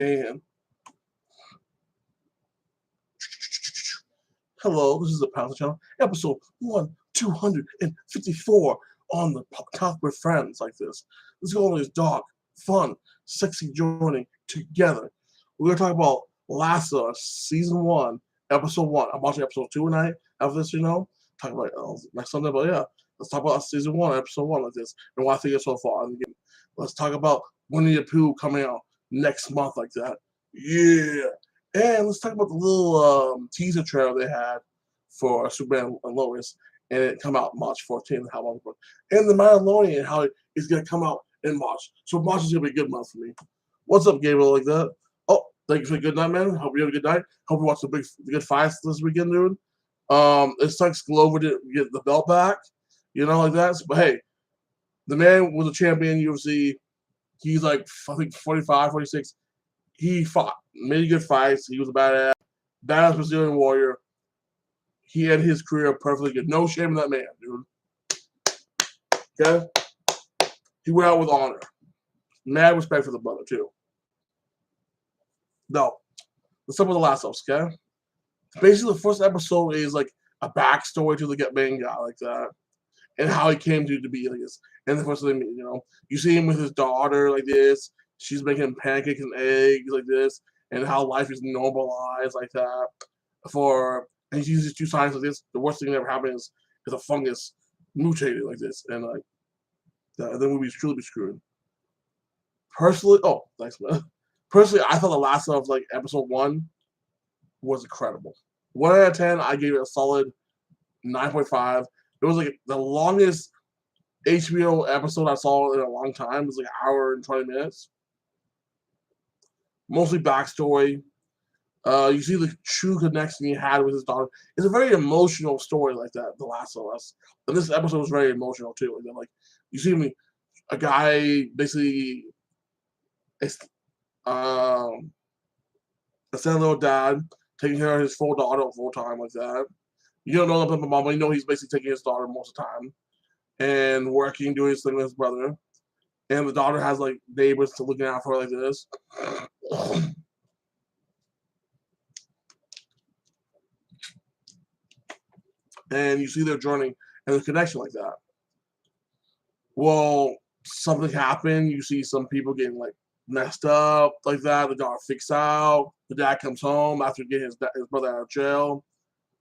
And hello, this is the Power Channel, episode 254 on the Talk with Friends like this. Let's go on this dark, fun, sexy journey together. We're going to talk about Last of Us, Season 1, Episode 1. I'm watching Episode 2 tonight after this, talk about next Sunday, but yeah, let's talk about Season 1, Episode 1 like this, and what I think so far. And again, let's talk about Winnie the Pooh coming out next month like that. Yeah. And let's talk about the little teaser trailer they had for Superman and Lois, and it come out March 14th. How long? And the Mandalorian, how it's gonna come out in March. So March is gonna be a good month for me. What's up, Gabriel? Like that? Oh, thank you for a good night, man. Hope you have a good night. Hope you watch the good fights this weekend, dude. It sucks Glover to get the belt back, like that. But hey, the man was a champion UFC. He's like, I think 45, 46. He fought, made good fights. He was a badass Brazilian warrior. He had his career perfectly good. No shame in that man, dude. Okay? He went out with honor. Mad respect for the brother, too. No. Let's start with The Last of Us, okay? Basically, the first episode is like a backstory to the main guy like that. And how he came to be like this. And the first thing, you see him with his daughter like this. She's making pancakes and eggs like this. And how life is normalized like that. And he uses 2 signs like this. The worst thing that ever happened is a fungus mutated like this. And like, then we'd truly be screwed. Personally, oh, thanks, man. Personally, I thought The Last of Us, like, episode 1 was incredible. 1 out of 10, I gave it a solid 9.5. It was like the longest HBO episode I saw in a long time. It was like an hour and 20 minutes. Mostly backstory. You see the true connection he had with his daughter. It's a very emotional story like that, The Last of Us. And this episode was very emotional too. Like you see a guy basically a little dad taking care of his full daughter full time like that. You don't know about my mom, but you know he's basically taking his daughter most of the time and working, doing his thing with his brother. And the daughter has like neighbors to looking out for her like this. And you see their journey and the connection like that. Well, something happened. You see some people getting like messed up like that. The daughter freaks out. The dad comes home after getting his brother out of jail.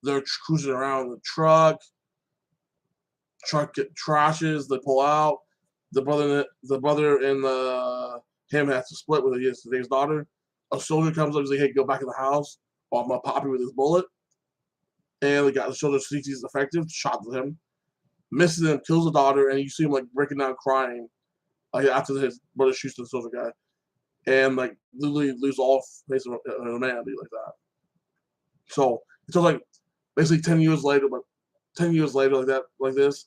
They're cruising around in the truck. Truck trashes. They pull out. The brother and him has to split with his daughter. A soldier comes up and says, "Hey, go back in the house, or I'm gonna pop you with this bullet." And the soldier sees he's effective, shots at him, misses him, kills the daughter, and you see him like breaking down crying, like after his brother shoots the soldier guy, and like literally lose all face of humanity like that. So it's just like basically 10 years later, but 10 years later like this,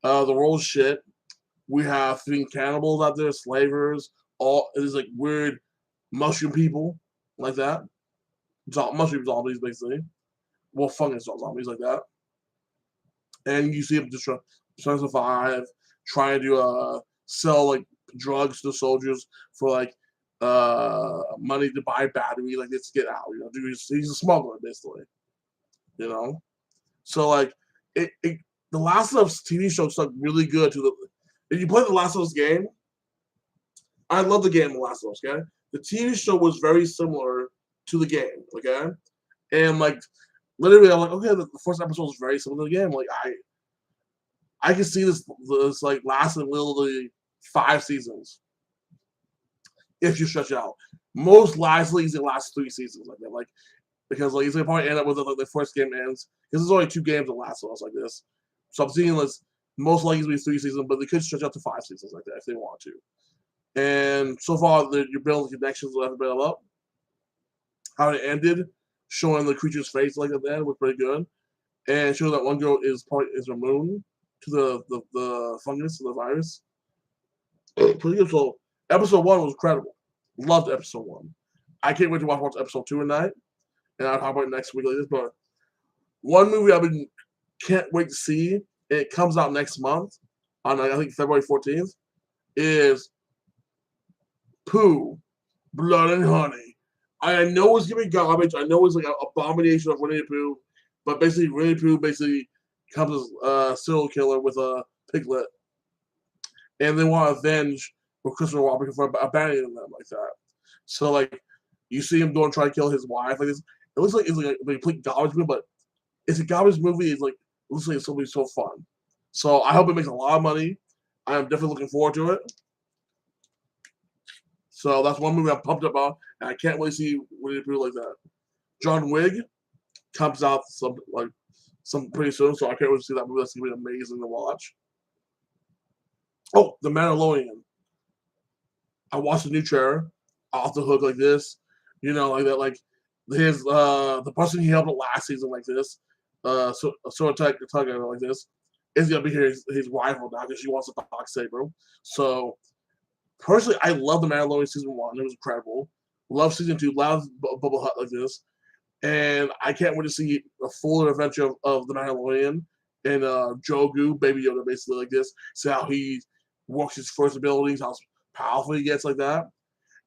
the world's shit. We have freaking cannibals out there, slavers, all it is like weird mushroom people like that. Mushroom zombies basically. Well, fungus zombies like that. And you see them just trying to survive, trying to sell like drugs to the soldiers for like money to buy battery, like let's get out. He's a smuggler basically. So like the Last of Us TV show stuck really good to the. If you play the Last of Us game, I love the game The Last of Us. Okay, the TV show was very similar to the game. Okay, and like literally, I'm like, okay, the first episode is very similar to the game. Like I can see this like lasting literally 5 seasons if you stretch it out. Most likely, it lasts 3 seasons like that. Like because like it's gonna probably end up with the first game ends because there's only 2 games that Last of Us like this. So I'm seeing this most likely to be 3 seasons, but they could stretch out to 5 seasons like that if they want to. And so far, you're building connections that have built up. How it ended, showing the creature's face like at the end was pretty good, and showing that one girl is immune to the fungus, the virus. Pretty good. So episode 1 was incredible. Loved episode 1. I can't wait to watch episode 2 tonight, and I'll talk about it next week like this. But one movie can't wait to see, and it comes out next month on I think February 14th, is Pooh, Blood and Honey. I know it's gonna be garbage. I know it's like an abomination of Winnie the Pooh, but basically Winnie the Pooh basically becomes a serial killer with a piglet, and they want to avenge with Christopher Robin for abandoning them like that. So like, you see him going try to kill his wife like this. It looks like it's like a complete garbage movie, but it's a garbage movie. It's like it looks like it's gonna be so fun. So I hope it makes a lot of money. I am definitely looking forward to it. So that's one movie I'm pumped about, and I can't wait to see Winnie the Pooh like that. John Wick comes out some pretty soon, so I can't wait to see that movie. That's gonna be amazing to watch. Oh, The Mandalorian. I watched the new trailer, off the hook like this, like that, like his the person he helped last season like this, so attack like this, is gonna be his rival now because she wants a dark saber. So personally, I love The Mandalorian season 1. It was incredible. Love season 2. Love Bubba Hutt like this. And I can't wait to see a fuller adventure of The Mandalorian and Grogu, Baby Yoda, basically like this. See how he works his first abilities, how powerful he gets like that.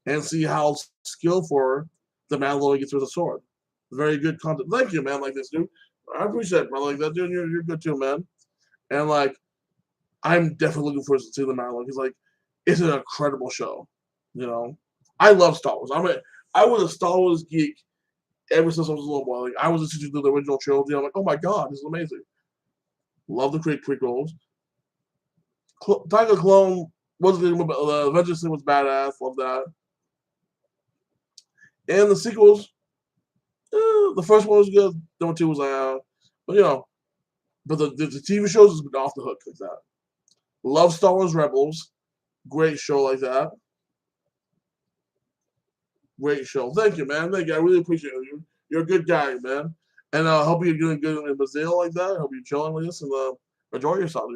And see how skillful The Mandalorian gets with a sword. Very good content. Thank you, man, like this, dude. I appreciate it, brother. Like that, dude. You're good too, man. And like, I'm definitely looking forward to see The Mandalorian because like, it's an incredible show. I love Star Wars. I was a Star Wars geek ever since I was a little boy. Like I was listening to the original trilogy. I'm like, oh my god, this is amazing. Love the prequels. Tiger Clone was good, but Avengers was badass. Love that. And the sequels, the first one was good. Number 2 was but but the TV shows has been off the hook like that. Love Star Wars Rebels. Great show like that. Great show. Thank you, man. Thank you. I really appreciate you. You're a good guy, man. And I hope you're doing good in Brazil like that. I hope you're chilling with us and enjoy yourself,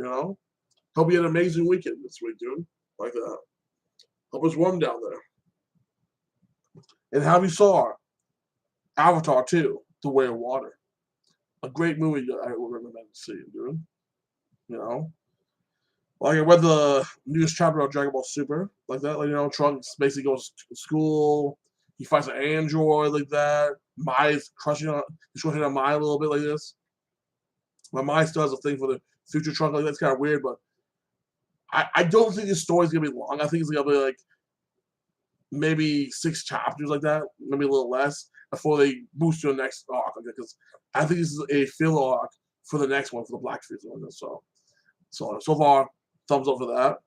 Hope you had an amazing weekend this week, dude. Like that. Hope it's warm down there. And have you saw Avatar 2, The Way of Water? A great movie that I would recommend seeing, dude. Like I read the newest chapter of Dragon Ball Super, like that. Like Trunks basically goes to school. He fights an android like that. Mai's crushing on Mai a little bit like this. But Mai still has a thing for the future Trunks. Like that's kind of weird, but I don't think this story's gonna be long. I think it's gonna be like maybe 6 chapters like that, maybe a little less before they boost to the next arc. Like because I think this is a filler arc for the next one for the Black Season. So far, thumbs up for that.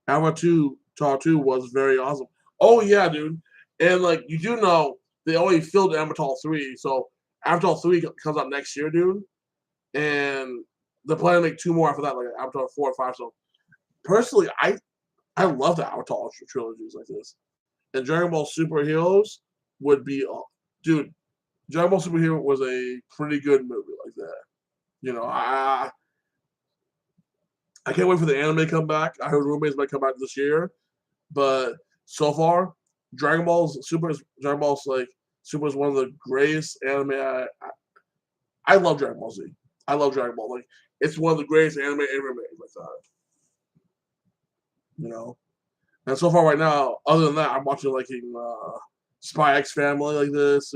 Avatar 2 was very awesome. Oh yeah, dude. And like you do know they already filled Avatar 3, so Avatar 3 comes out next year, dude. And they're planning to make 2 more after that, like Avatar 4 or 5. So personally, I love the Avatar trilogies like this. And Dragon Ball Superheroes would be, dude. Dragon Ball Superhero was a pretty good movie like that. I can't wait for the anime to come back. I heard roommates might come back this year, but so far, Dragon Ball Super is one of the greatest anime. I love Dragon Ball Z. I love Dragon Ball. Like it's one of the greatest anime ever made. Like that, And so far, right now, other than that, I'm watching like Spy X Family like this.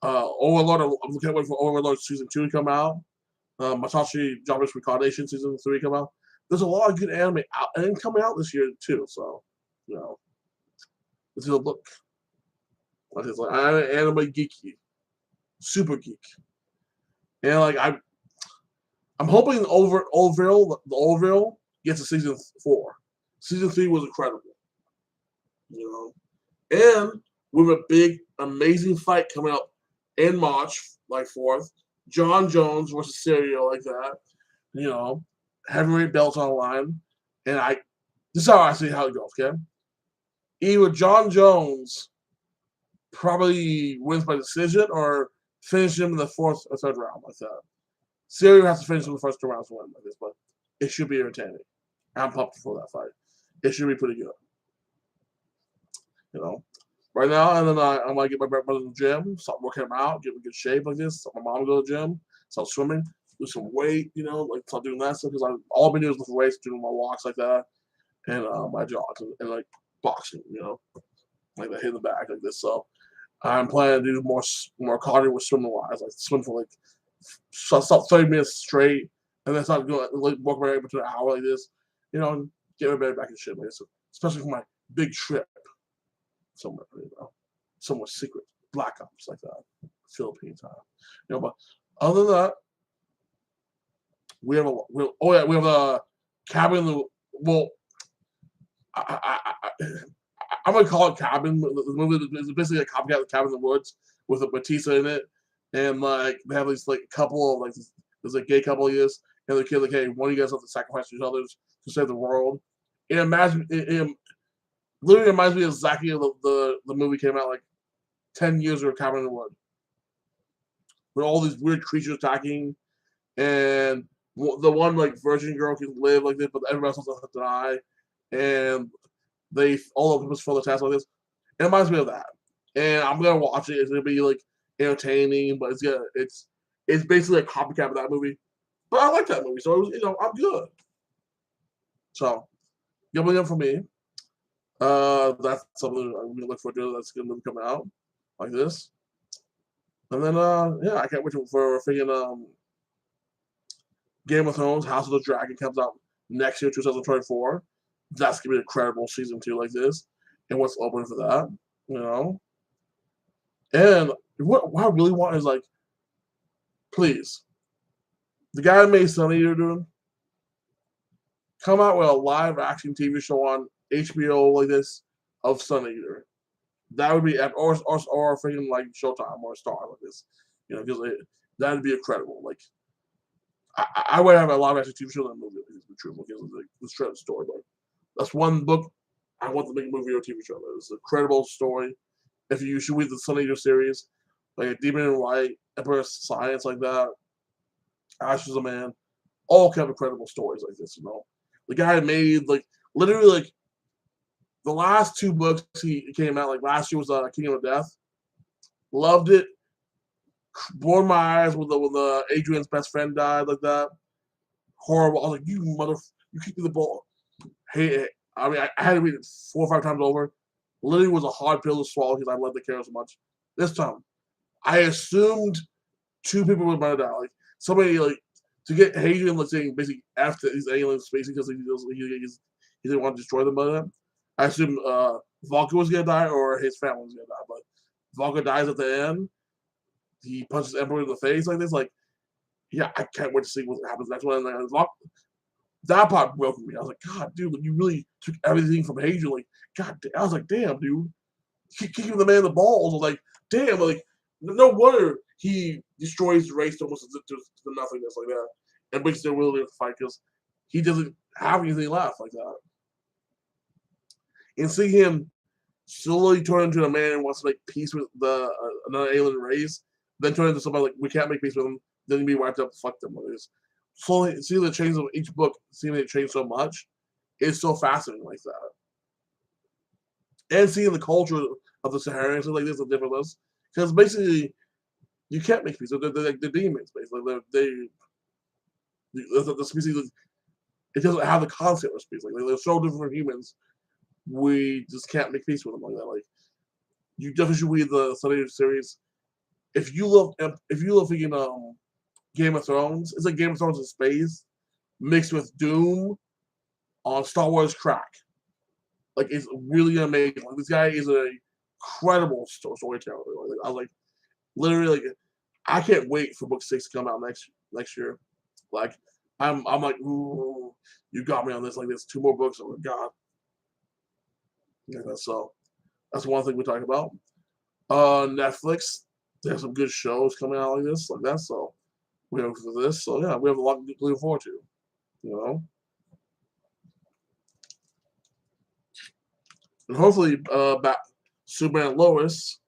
Overlord. I can't wait for Overlord season 2 to come out. Masashi Jobless Recordation season 3 come out. There's a lot of good anime out and coming out this year too. So, let's look. Like it's like I'm an anime geeky, super geek, and like I'm hoping the Orville gets to season 4. Season 3 was incredible, and with a big amazing fight coming up in March, like 4th. John Jones versus Syrio like that, heavyweight belts on the line, and this is how I see how it goes. Okay, either John Jones probably wins by decision or finish him in the 4th or 3rd round like that. Syrio has to finish in the first 2 rounds to win like this, but it should be entertaining. I'm pumped for that fight. It should be pretty good. Right now, and then I might get my brother in the gym, start working him out, get in good shape like this. Start my mom to go to the gym, start swimming, do some weight, like start doing that stuff because all I've been doing is lift weights, doing my walks like that, and my jogs and like boxing. like that hit in the back like this. So I'm planning to do more cardio with swimming wise, like swim for like 30 minutes straight, and then start going like walk right up to an hour like this, get my belly back in shape, like this, especially for my big trip somewhere, somewhere secret, Black Ops like that, Philippine time, But other than that, we have a cabin in the well. I'm gonna call it Cabin. The movie is basically a copycat of Cabin in the Woods with a Batista in it, and like they have these like couple of like there's a gay couple of years, and the kid like, hey, one of you guys have to sacrifice each others to save the world. It literally reminds me exactly of the movie came out like 10 years ago, Cabin in the Woods, with all these weird creatures attacking, and the one like virgin girl can live like this, but everybody else has to die, and they all of them for the task like this. It reminds me of that, and I'm gonna watch it. It's gonna be like entertaining, but it's basically a copycat of that movie. But I like that movie, so it was, I'm good. So, giving up for me. That's something I'm gonna look forward to. That's gonna be coming out like this, and then yeah, I can't wait for freaking Game of Thrones, House of the Dragon comes out next year, 2024. That's gonna be incredible season 2 like this, and what's open for that, And what I really want is like, please, the guy that made Sun Eater doing, come out with a live action TV show on HBO like this of Sun Eater. That would be or freaking like Showtime or Star like this, because that'd be incredible. Like, I would have a live action TV show than a movie if it's true because of the straight up story. But that's one book I want to make a movie or TV show. It's an incredible story. If you should read the Sun Eater series, like Demon in White, Emperor Science, like that, Ashes of Man, all kind of incredible stories like this. The guy made like literally like the last 2 books he came out like last year was Kingdom of Death. Loved it. Blowed my eyes when the Adrian's best friend died like that. Horrible. I was like, you kicked me the ball. Hey, I mean, I had to read it 4 or 5 times over. Literally was a hard pill to swallow because I love the character so much. This time, I assumed 2 people were going to die. Like somebody like to get Hadrian like saying basically after these aliens spacing because he didn't want to destroy them by them. I assumed Vulcan was gonna die or his family was gonna die, but Vulcan dies at the end. He punches Emperor in the face like this. Like, yeah, I can't wait to see what happens next one. And that part broke me. I was like, God, dude, you really took everything from Hadrian. Like, God, I was like, damn, dude, kicking the man in the balls. I was like, damn, like, no wonder he destroys the race almost to nothingness like that, and makes them willing to fight because he doesn't have anything left like that. And seeing him slowly turn into a man and wants to make peace with another alien race, then turn into somebody like we can't make peace with them, then be wiped up, fuck them. Slowly see the change of each book, seeing it change so much, is so fascinating like that. And seeing the culture of the Saharians like this, of different lists, because basically you can't make peace. They're demons, basically. The species, it doesn't have the concept of species. Like they're so different from humans. We just can't make peace with them like that. Like, you definitely should read the Sun Eater series. If you love thinking Game of Thrones, it's like Game of Thrones in space mixed with Doom on Star Wars crack. Like, it's really amazing. Like, this guy is an incredible storyteller. Like, I was like, literally, like, I can't wait for book 6 to come out next year. Like, I'm like, ooh, you got me on this. Like, there's 2 more books. Oh my God. Yeah, so that's one thing we're talking about. Netflix, there's some good shows coming out like that. So we have for this. So yeah, we have a lot to look forward to. And hopefully, back Superman and Lois.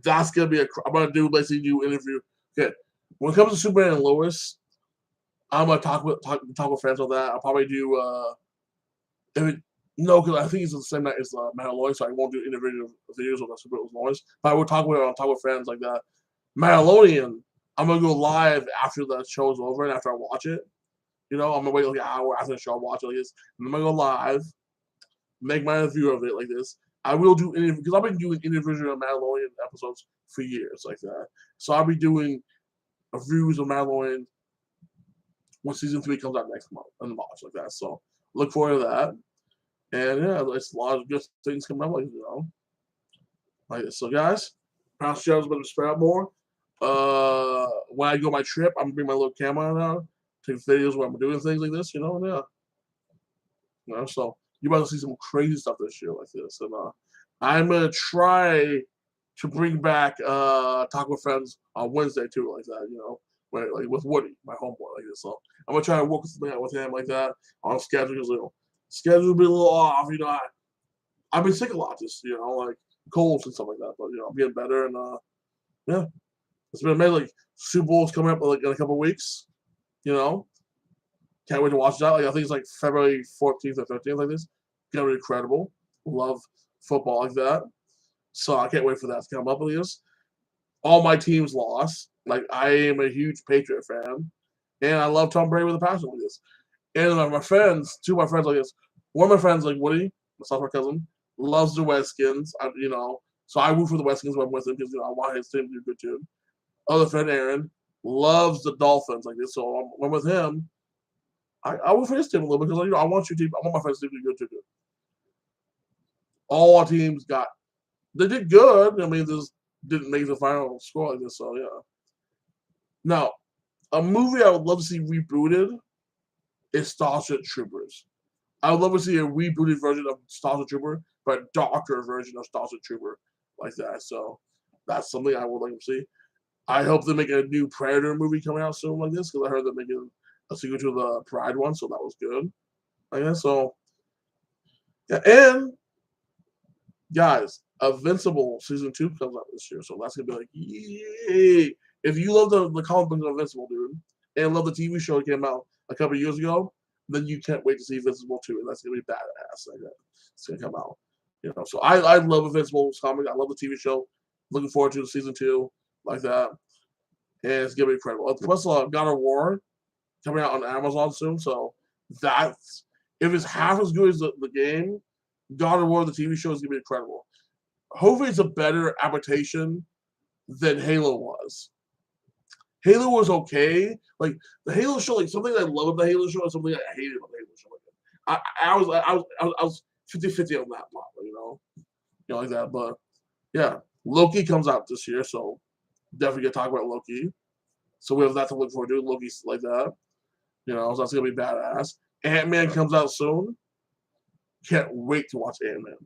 That's gonna be I'm gonna do basically do interview. Okay, when it comes to Superman and Lois, I'm gonna talk with friends on that. I'll probably do no, because I think it's the same night as Mandalorian, so I won't do individual videos of the Super Lois. But I will talk with friends like that. Mandalorian, I'm gonna go live after the show's over and after I watch it. I'm gonna wait like an hour after the show, watch it like this. And I'm gonna go live, make my review of it like this. I will do because I've been doing individual Mandalorian episodes for years like that. So I'll be doing reviews of Mandalorian when season 3 comes out next month in March like that. So look forward to that. And yeah, it's a lot of good things coming up, like like this. So guys, Pastor Joe's going to spread out more. When I go on my trip, I'm gonna bring my little camera now, take videos where I'm doing things like this, yeah. So you're about to see some crazy stuff this year like this. And I'm gonna try to bring back Talk with Friends on Wednesday too, like that, like with Woody, my homeboy, like this. So I'm gonna try to work something out with him like that on schedule because schedule will be a little off, I've been sick a lot, just like colds and stuff like that, but I'm getting better and yeah, it's been amazing. Like Super Bowl's coming up like in a couple of weeks, Can't wait to watch that. Like I think it's like February 14th or 13th, like this. Gonna be incredible. Love football like that. So I can't wait for that to come up with this. All my teams lost. Like I am a huge Patriot fan. And I love Tom Brady with a passion like this. And my friends, two of my friends like this. One of my friends, like Woody, my sophomore cousin, loves the Redskins. So I root for the Redskins when I'm with him because I want his team to do good too. Other friend Aaron loves the Dolphins like this. So when I'm with him, I root for his team a little bit because I want your team. I want my friends to do good too. All our teams they did good. I mean, this didn't make the final score like this. So yeah. Now, a movie I would love to see rebooted is Starship Troopers. I would love to see a rebooted version of Starship Trooper, but a darker version of Starship Trooper like that. So that's something I would like to see. I hope they make a new Predator movie coming out soon like this because I heard they're making a sequel to the Pride one, so that was good. I guess so. Yeah, and guys, Invincible season 2 comes out this year, so that's gonna be like, yay! If you love the comic book of Invincible, dude, and love the TV show that came out a couple of years ago, then you can't wait to see Invincible 2, and that's gonna be badass. Like that. It's gonna come out. So I love Invincible's comic. I love the TV show. Looking forward to season 2 like that. And it's gonna be incredible. Plus, God of War coming out on Amazon soon. So that's if it's half as good as the game, God of War, the TV show, is gonna be incredible. Hopefully, it's a better adaptation than Halo was. Halo was okay. Like the Halo show, like something I love about the Halo show and something I hated about the Halo show. I was 50-50 on that part, like that. But yeah, Loki comes out this year, so definitely gonna talk about Loki. So we have that to look forward to. Loki's like that, so that's gonna be badass. Ant-Man comes out soon. Can't wait to watch Ant-Man.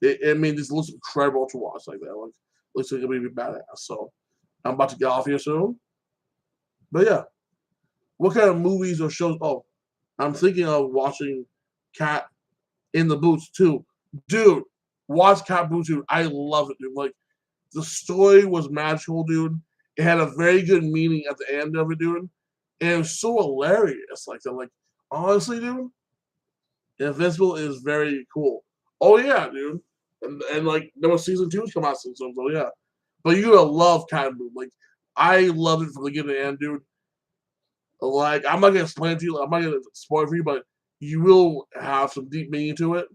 This looks incredible to watch like that. Like, looks like it'll be badass. So I'm about to get off here soon. But yeah, what kind of movies or shows? Oh, I'm thinking of watching Cat in the Boots too. Dude, watch Cat Boots, dude. I love it, dude. Like, the story was magical, dude. It had a very good meaning at the end of it, dude. And it was so hilarious. Like, honestly, dude, Invincible is very cool. Oh, yeah, dude. And like, there was season 2's come out soon, so yeah. But you're going to love Cat and Boom. Like, I loved it from the beginning to the end, dude. Like, I'm not going to explain it to you. I'm not going to spoil it for you, but you will have some deep meaning to it.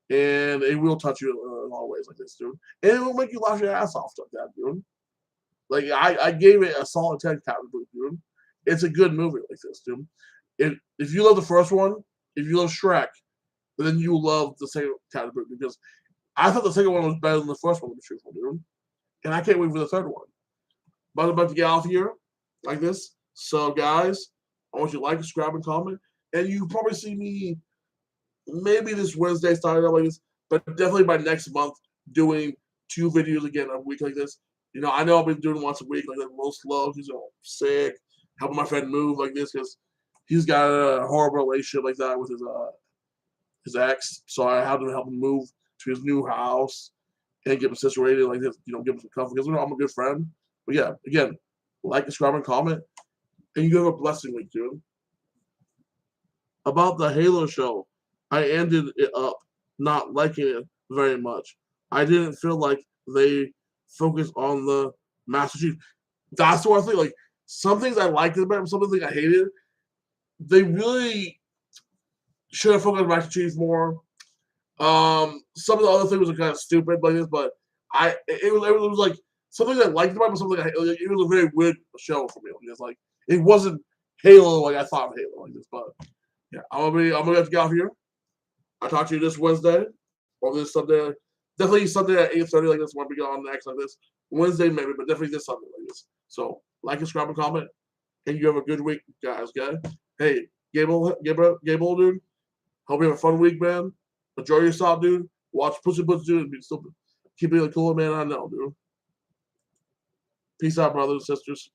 And it will touch you in all ways like this, dude. And it will make you laugh your ass off like that, dude. Like, I gave it a solid 10 Cat and Boom, dude. It's a good movie like this, dude. If you love the first one, if you love Shrek, then you will love the second Cat and Boom because I thought the second one was better than the first one, to be truthful, dude. And I can't wait for the third one. But I'm about to get off here like this. So, guys, I want you to like, subscribe, and comment. And you probably see me maybe this Wednesday starting out like this, but definitely by next month doing 2 videos again a week like this. I know I've been doing once a week like that, a little slow because I'm sick, helping my friend move like this because he's got a horrible relationship like that with his ex. So I had to help him move to his new house and get him situated like this, give him some comfort because I'm a good friend. But yeah, again, like, subscribe, and comment. And you have a blessing week, dude. About the Halo show, I ended it up not liking it very much. I didn't feel like they focused on the Master Chief. That's what I think. Like, some things I liked about it, some things I hated. They really should have focused on Master Chief more. Some of the other things were kind of stupid like this, but it was like something I liked about it, but something it was a very weird show for me. It's like it wasn't Halo like I thought of Halo like this, but yeah, I'm gonna have to get off here. I'll talk to you this Wednesday or this Sunday. Definitely Sunday at 8:30 like this. When we go on next like this Wednesday maybe, but definitely this Sunday like this. So like, subscribe, and comment, and you have a good week, guys. Okay. Hey, Gable, dude. Hope you have a fun week, man. Enjoy yourself, dude. Watch Pussy Butts, dude. Still keep being a cool man I know, dude. Peace out, brothers and sisters.